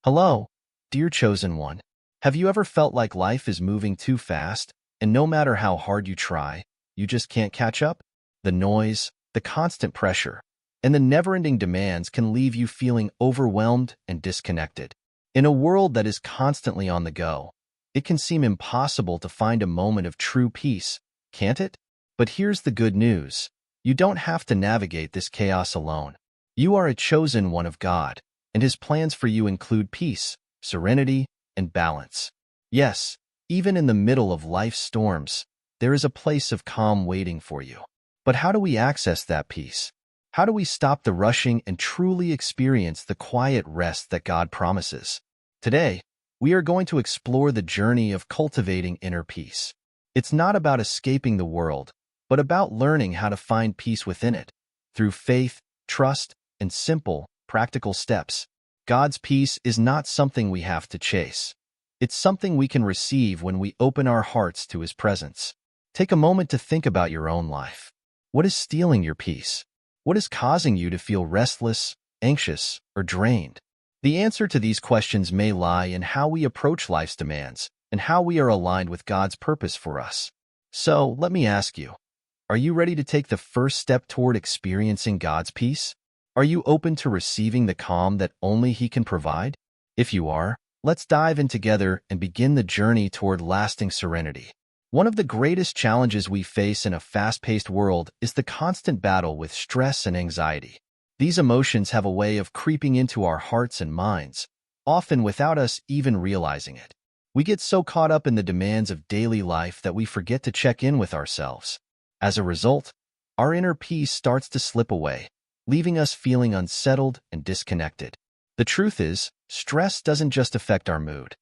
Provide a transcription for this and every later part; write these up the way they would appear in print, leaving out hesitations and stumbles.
Hello, dear chosen one. Have you ever felt like life is moving too fast, and no matter how hard you try, you just can't catch up? The noise, the constant pressure, and the never-ending demands can leave you feeling overwhelmed and disconnected. In a world that is constantly on the go, it can seem impossible to find a moment of true peace, can't it? But here's the good news. You don't have to navigate this chaos alone. You are a chosen one of God, and His plans for you include peace, serenity, and balance. Yes, even in the middle of life's storms, there is a place of calm waiting for you. But how do we access that peace? How do we stop the rushing and truly experience the quiet rest that God promises? Today, we are going to explore the journey of cultivating inner peace. It's not about escaping the world, but about learning how to find peace within it. Through faith, trust, and simple, practical steps, God's peace is not something we have to chase. It's something we can receive when we open our hearts to His presence. Take a moment to think about your own life. What is stealing your peace? What is causing you to feel restless, anxious, or drained? The answer to these questions may lie in how we approach life's demands and how we are aligned with God's purpose for us. So, let me ask you, are you ready to take the first step toward experiencing God's peace? Are you open to receiving the calm that only He can provide? If you are, let's dive in together and begin the journey toward lasting serenity. One of the greatest challenges we face in a fast-paced world is the constant battle with stress and anxiety. These emotions have a way of creeping into our hearts and minds, often without us even realizing it. We get so caught up in the demands of daily life that we forget to check in with ourselves. As a result, our inner peace starts to slip away, leaving us feeling unsettled and disconnected. The truth is, stress doesn't just affect our mood.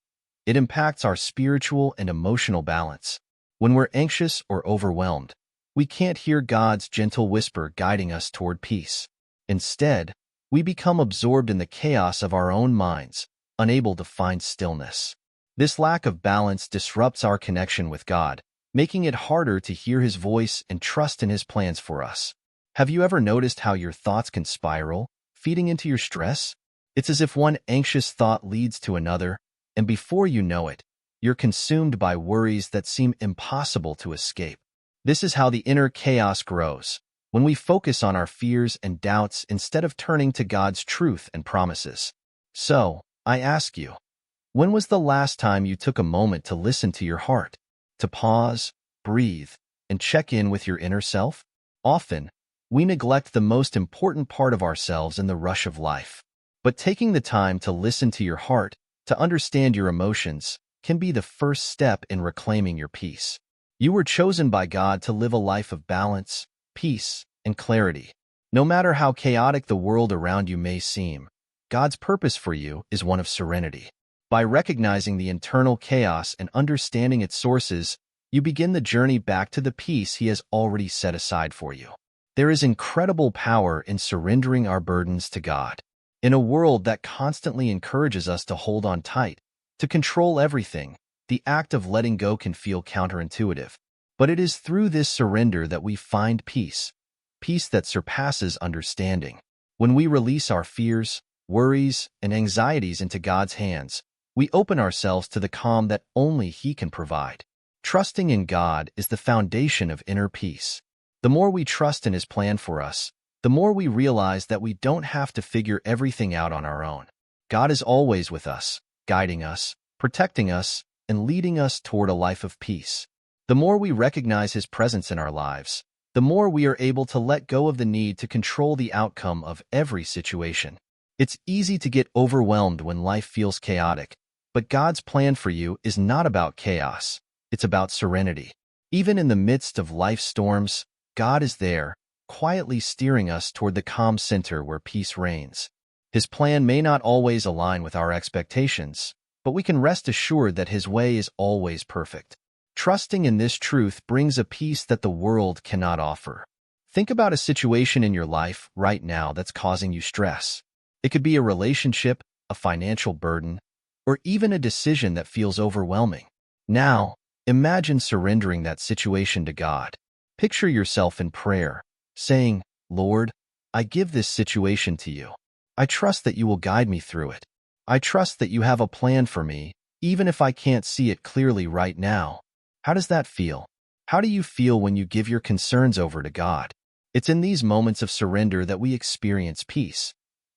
It impacts our spiritual and emotional balance. When we're anxious or overwhelmed, we can't hear God's gentle whisper guiding us toward peace. Instead, we become absorbed in the chaos of our own minds, unable to find stillness. This lack of balance disrupts our connection with God, making it harder to hear His voice and trust in His plans for us. Have you ever noticed how your thoughts can spiral, feeding into your stress? It's as if one anxious thought leads to another, and before you know it, you're consumed by worries that seem impossible to escape. This is how the inner chaos grows, when we focus on our fears and doubts instead of turning to God's truth and promises. So, I ask you, when was the last time you took a moment to listen to your heart, to pause, breathe, and check in with your inner self? Often, we neglect the most important part of ourselves in the rush of life. But taking the time to listen to your heart, to understand your emotions, can be the first step in reclaiming your peace. You were chosen by God to live a life of balance, peace, and clarity. No matter how chaotic the world around you may seem, God's purpose for you is one of serenity. By recognizing the internal chaos and understanding its sources, you begin the journey back to the peace He has already set aside for you. There is incredible power in surrendering our burdens to God. In a world that constantly encourages us to hold on tight, to control everything, the act of letting go can feel counterintuitive. But it is through this surrender that we find peace, peace that surpasses understanding. When we release our fears, worries, and anxieties into God's hands, we open ourselves to the calm that only He can provide. Trusting in God is the foundation of inner peace. The more we trust in His plan for us, the more we realize that we don't have to figure everything out on our own. God is always with us, guiding us, protecting us, and leading us toward a life of peace. The more we recognize His presence in our lives, the more we are able to let go of the need to control the outcome of every situation. It's easy to get overwhelmed when life feels chaotic, but God's plan for you is not about chaos. It's about serenity. Even in the midst of life's storms, God is there, quietly steering us toward the calm center where peace reigns. His plan may not always align with our expectations, but we can rest assured that His way is always perfect. Trusting in this truth brings a peace that the world cannot offer. Think about a situation in your life right now that's causing you stress. It could be a relationship, a financial burden, or even a decision that feels overwhelming. Now, imagine surrendering that situation to God. Picture yourself in prayer, saying, "Lord, I give this situation to you. I trust that you will guide me through it. I trust that you have a plan for me, even if I can't see it clearly right now. How does that feel? How do you feel when you give your concerns over to God? It's in these moments of surrender that we experience peace.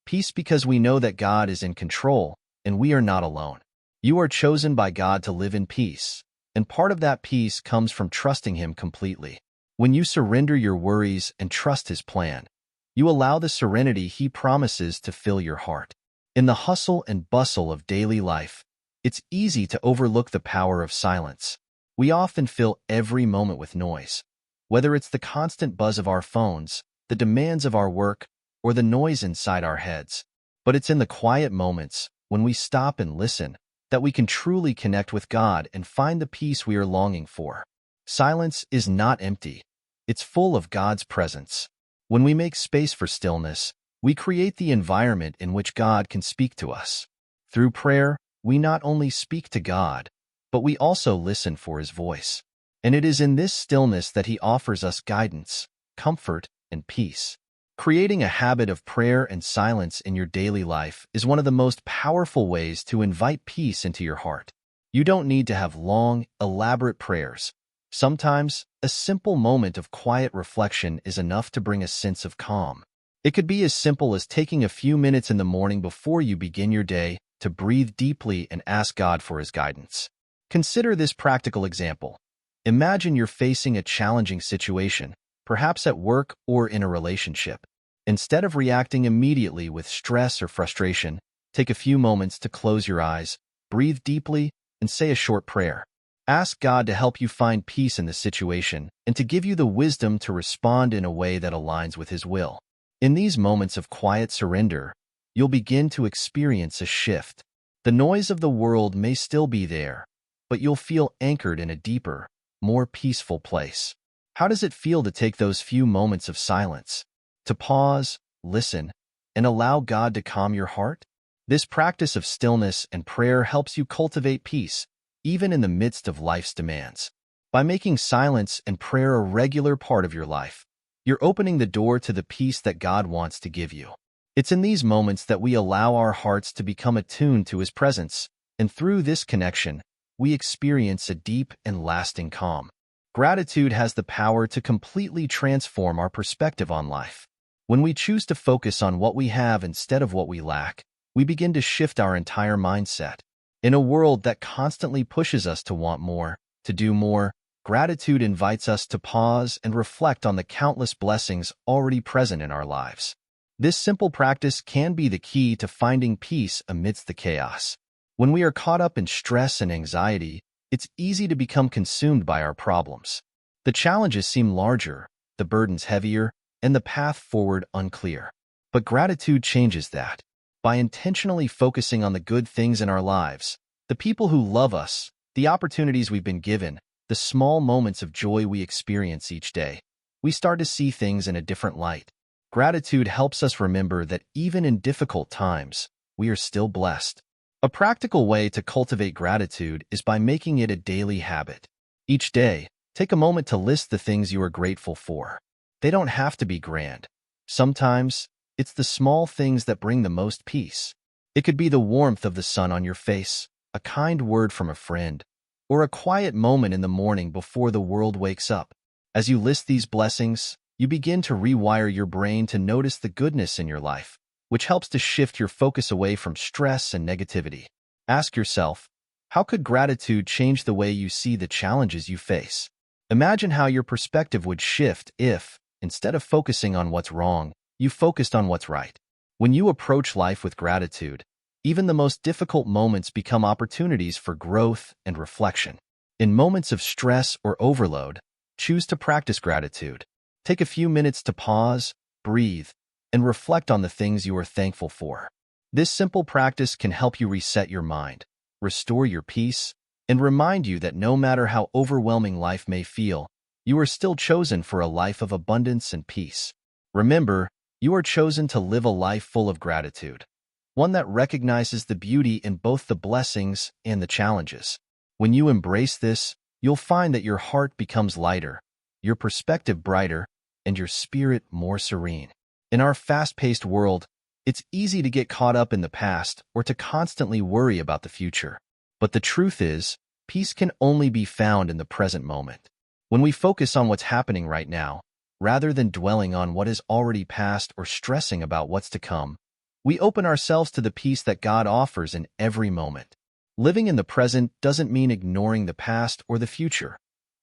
Peace because we know that God is in control and we are not alone. You are chosen by God to live in peace, and part of that peace comes from trusting Him completely. When you surrender your worries and trust His plan, you allow the serenity He promises to fill your heart. In the hustle and bustle of daily life, it's easy to overlook the power of silence. We often fill every moment with noise, whether it's the constant buzz of our phones, the demands of our work, or the noise inside our heads. But it's in the quiet moments, when we stop and listen, that we can truly connect with God and find the peace we are longing for. Silence is not empty. It's full of God's presence. When we make space for stillness, we create the environment in which God can speak to us. Through prayer, we not only speak to God, but we also listen for His voice. And it is in this stillness that He offers us guidance, comfort, and peace. Creating a habit of prayer and silence in your daily life is one of the most powerful ways to invite peace into your heart. You don't need to have long, elaborate prayers. Sometimes, a simple moment of quiet reflection is enough to bring a sense of calm. It could be as simple as taking a few minutes in the morning before you begin your day to breathe deeply and ask God for His guidance. Consider this practical example. Imagine you're facing a challenging situation, perhaps at work or in a relationship. Instead of reacting immediately with stress or frustration, take a few moments to close your eyes, breathe deeply, and say a short prayer. Ask God to help you find peace in the situation and to give you the wisdom to respond in a way that aligns with His will. In these moments of quiet surrender, you'll begin to experience a shift. The noise of the world may still be there, but you'll feel anchored in a deeper, more peaceful place. How does it feel to take those few moments of silence? To pause, listen, and allow God to calm your heart? This practice of stillness and prayer helps you cultivate peace, even in the midst of life's demands. By making silence and prayer a regular part of your life, you're opening the door to the peace that God wants to give you. It's in these moments that we allow our hearts to become attuned to His presence, and through this connection, we experience a deep and lasting calm. Gratitude has the power to completely transform our perspective on life. When we choose to focus on what we have instead of what we lack, we begin to shift our entire mindset. In a world that constantly pushes us to want more, to do more, gratitude invites us to pause and reflect on the countless blessings already present in our lives. This simple practice can be the key to finding peace amidst the chaos. When we are caught up in stress and anxiety, it's easy to become consumed by our problems. The challenges seem larger, the burdens heavier, and the path forward unclear. But gratitude changes that. By intentionally focusing on the good things in our lives, the people who love us, the opportunities we've been given, the small moments of joy we experience each day, we start to see things in a different light. Gratitude helps us remember that even in difficult times, we are still blessed. A practical way to cultivate gratitude is by making it a daily habit. Each day, take a moment to list the things you are grateful for. They don't have to be grand. Sometimes, it's the small things that bring the most peace. It could be the warmth of the sun on your face, a kind word from a friend, or a quiet moment in the morning before the world wakes up. As you list these blessings, you begin to rewire your brain to notice the goodness in your life, which helps to shift your focus away from stress and negativity. Ask yourself, how could gratitude change the way you see the challenges you face? Imagine how your perspective would shift if, instead of focusing on what's wrong, you focused on what's right. When you approach life with gratitude, even the most difficult moments become opportunities for growth and reflection. In moments of stress or overload, choose to practice gratitude. Take a few minutes to pause, breathe, and reflect on the things you are thankful for. This simple practice can help you reset your mind, restore your peace, and remind you that no matter how overwhelming life may feel, you are still chosen for a life of abundance and peace. Remember, you are chosen to live a life full of gratitude, one that recognizes the beauty in both the blessings and the challenges. When you embrace this, you'll find that your heart becomes lighter, your perspective brighter, and your spirit more serene. In our fast-paced world, It's easy to get caught up in the past or to constantly worry about the future. But the truth is, peace can only be found in the present moment. When we focus on what's happening right now, rather than dwelling on what is already past or stressing about what's to come, we open ourselves to the peace that God offers in every moment. Living in the present doesn't mean ignoring the past or the future.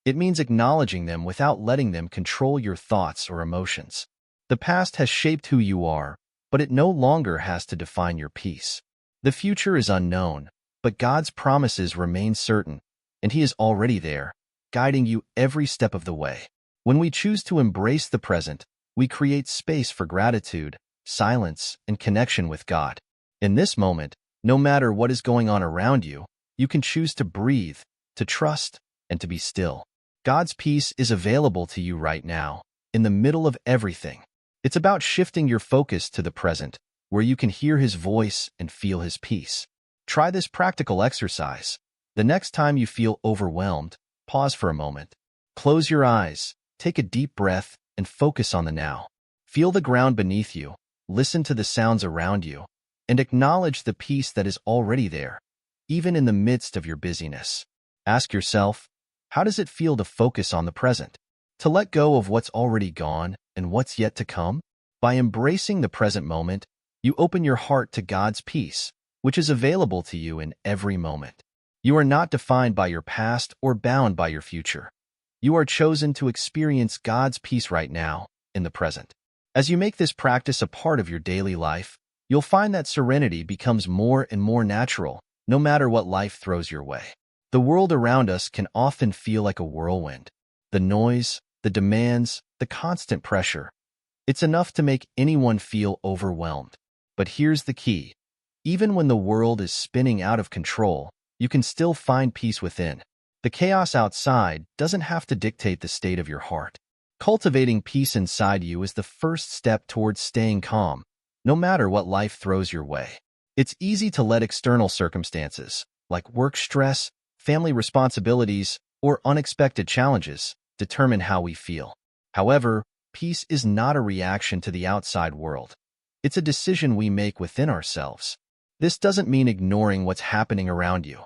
It means acknowledging them without letting them control your thoughts or emotions. The past has shaped who you are, but it no longer has to define your peace. The future is unknown, but God's promises remain certain, and He is already there, guiding you every step of the way. When we choose to embrace the present, we create space for gratitude, silence, and connection with God. In this moment, no matter what is going on around you, you can choose to breathe, to trust, and to be still. God's peace is available to you right now, in the middle of everything. It's about shifting your focus to the present, where you can hear His voice and feel His peace. Try this practical exercise. The next time you feel overwhelmed, pause for a moment. Close your eyes, take a deep breath, and focus on the now. Feel the ground beneath you, listen to the sounds around you, and acknowledge the peace that is already there, even in the midst of your busyness. Ask yourself, how does it feel to focus on the present? To let go of what's already gone and what's yet to come? By embracing the present moment, you open your heart to God's peace, which is available to you in every moment. You are not defined by your past or bound by your future. You are chosen to experience God's peace right now, in the present. As you make this practice a part of your daily life, you'll find that serenity becomes more and more natural, no matter what life throws your way. The world around us can often feel like a whirlwind. The noise, the demands, the constant pressure. It's enough to make anyone feel overwhelmed. But here's the key. Even when the world is spinning out of control, you can still find peace within. The chaos outside doesn't have to dictate the state of your heart. Cultivating peace inside you is the first step towards staying calm, no matter what life throws your way. It's easy to let external circumstances, like work stress, family responsibilities, or unexpected challenges, determine how we feel. However, peace is not a reaction to the outside world. It's a decision we make within ourselves. This doesn't mean ignoring what's happening around you.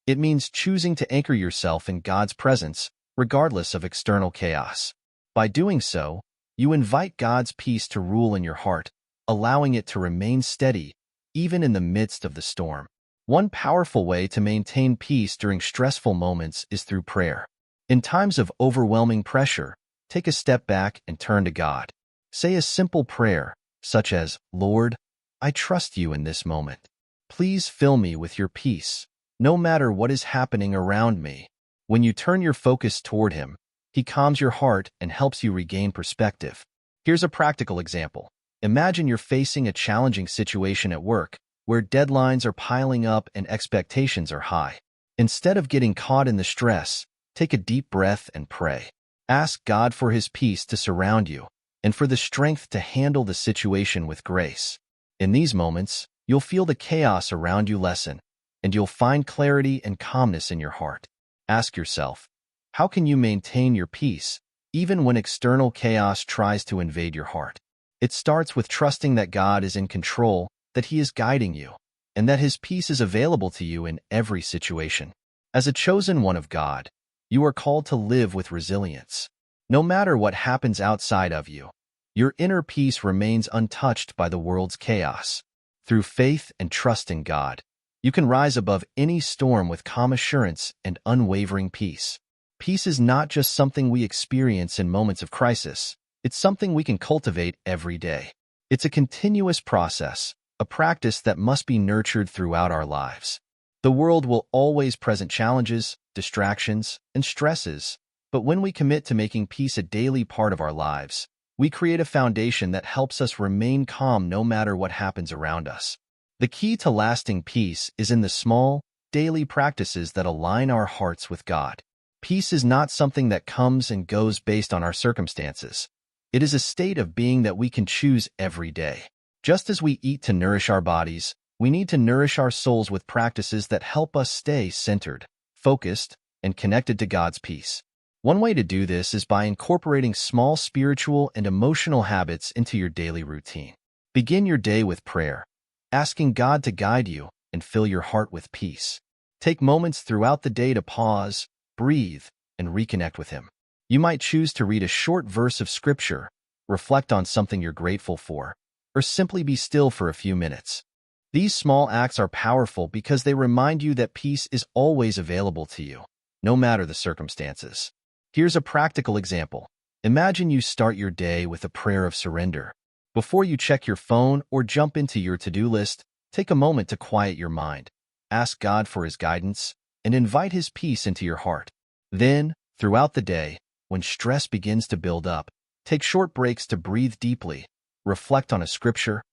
It means choosing to anchor yourself in God's presence, regardless of external chaos. By doing so, you invite God's peace to rule in your heart, allowing it to remain steady, even in the midst of the storm. One powerful way to maintain peace during stressful moments is through prayer. In times of overwhelming pressure, take a step back and turn to God. Say a simple prayer, such as, "Lord, I trust you in this moment. Please fill me with your peace, no matter what is happening around me." When you turn your focus toward Him, He calms your heart and helps you regain perspective. Here's a practical example. Imagine you're facing a challenging situation at work, where deadlines are piling up and expectations are high. Instead of getting caught in the stress, take a deep breath and pray. Ask God for His peace to surround you, and for the strength to handle the situation with grace. In these moments, you'll feel the chaos around you lessen, and you'll find clarity and calmness in your heart. Ask yourself, how can you maintain your peace, even when external chaos tries to invade your heart? It starts with trusting that God is in control, that He is guiding you, and that His peace is available to you in every situation. As a chosen one of God, you are called to live with resilience. No matter what happens outside of you, your inner peace remains untouched by the world's chaos. Through faith and trust in God, you can rise above any storm with calm assurance and unwavering peace. Peace is not just something we experience in moments of crisis. It's something we can cultivate every day. It's a continuous process, a practice that must be nurtured throughout our lives. The world will always present challenges, distractions, and stresses, but when we commit to making peace a daily part of our lives, we create a foundation that helps us remain calm no matter what happens around us. The key to lasting peace is in the small, daily practices that align our hearts with God. Peace is not something that comes and goes based on our circumstances. It is a state of being that we can choose every day. Just as we eat to nourish our bodies, we need to nourish our souls with practices that help us stay centered, focused, and connected to God's peace. One way to do this is by incorporating small spiritual and emotional habits into your daily routine. Begin your day with prayer, asking God to guide you and fill your heart with peace. Take moments throughout the day to pause, breathe, and reconnect with Him. You might choose to read a short verse of Scripture, reflect on something you're grateful for, or simply be still for a few minutes. These small acts are powerful because they remind you that peace is always available to you, no matter the circumstances. Here's a practical example. Imagine you start your day with a prayer of surrender. Before you check your phone or jump into your to-do list, take a moment to quiet your mind. Ask God for His guidance and invite His peace into your heart. Then, throughout the day, when stress begins to build up, take short breaks to breathe deeply, reflect on a scripture,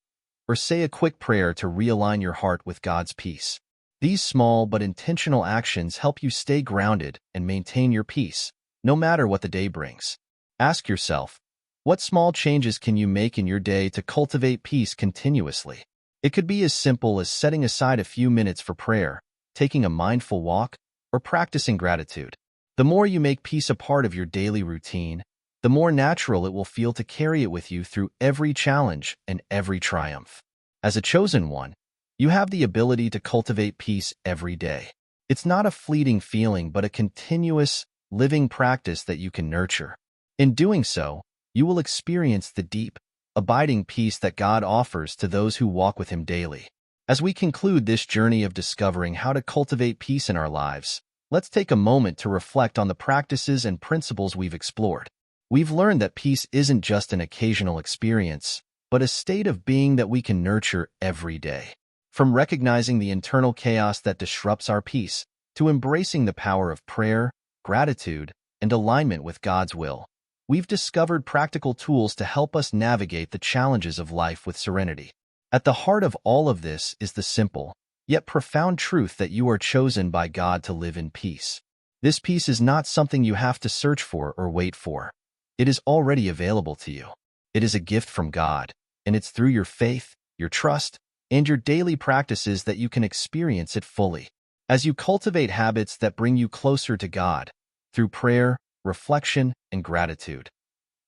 or say a quick prayer to realign your heart with God's peace. These small but intentional actions help you stay grounded and maintain your peace, no matter what the day brings. Ask yourself, what small changes can you make in your day to cultivate peace continuously? It could be as simple as setting aside a few minutes for prayer, taking a mindful walk, or practicing gratitude. The more you make peace a part of your daily routine, the more natural it will feel to carry it with you through every challenge and every triumph. As a chosen one, you have the ability to cultivate peace every day. It's not a fleeting feeling, but a continuous, living practice that you can nurture. In doing so, you will experience the deep, abiding peace that God offers to those who walk with Him daily. As we conclude this journey of discovering how to cultivate peace in our lives, let's take a moment to reflect on the practices and principles we've explored. We've learned that peace isn't just an occasional experience, but a state of being that we can nurture every day. From recognizing the internal chaos that disrupts our peace, to embracing the power of prayer, gratitude, and alignment with God's will, we've discovered practical tools to help us navigate the challenges of life with serenity. At the heart of all of this is the simple, yet profound truth that you are chosen by God to live in peace. This peace is not something you have to search for or wait for. It is already available to you. It is a gift from God, and it's through your faith, your trust, and your daily practices that you can experience it fully. As you cultivate habits that bring you closer to God, through prayer, reflection, and gratitude,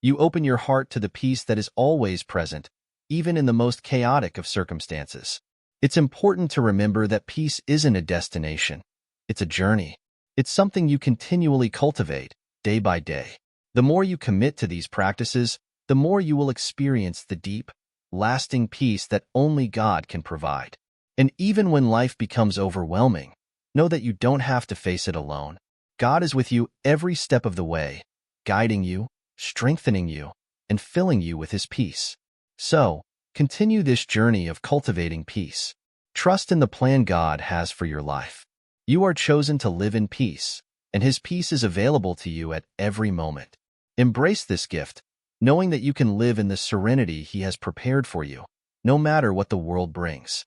you open your heart to the peace that is always present, even in the most chaotic of circumstances. It's important to remember that peace isn't a destination. It's a journey. It's something you continually cultivate, day by day. The more you commit to these practices, the more you will experience the deep, lasting peace that only God can provide. And even when life becomes overwhelming, know that you don't have to face it alone. God is with you every step of the way, guiding you, strengthening you, and filling you with His peace. So, continue this journey of cultivating peace. Trust in the plan God has for your life. You are chosen to live in peace, and His peace is available to you at every moment. Embrace this gift, knowing that you can live in the serenity He has prepared for you, no matter what the world brings.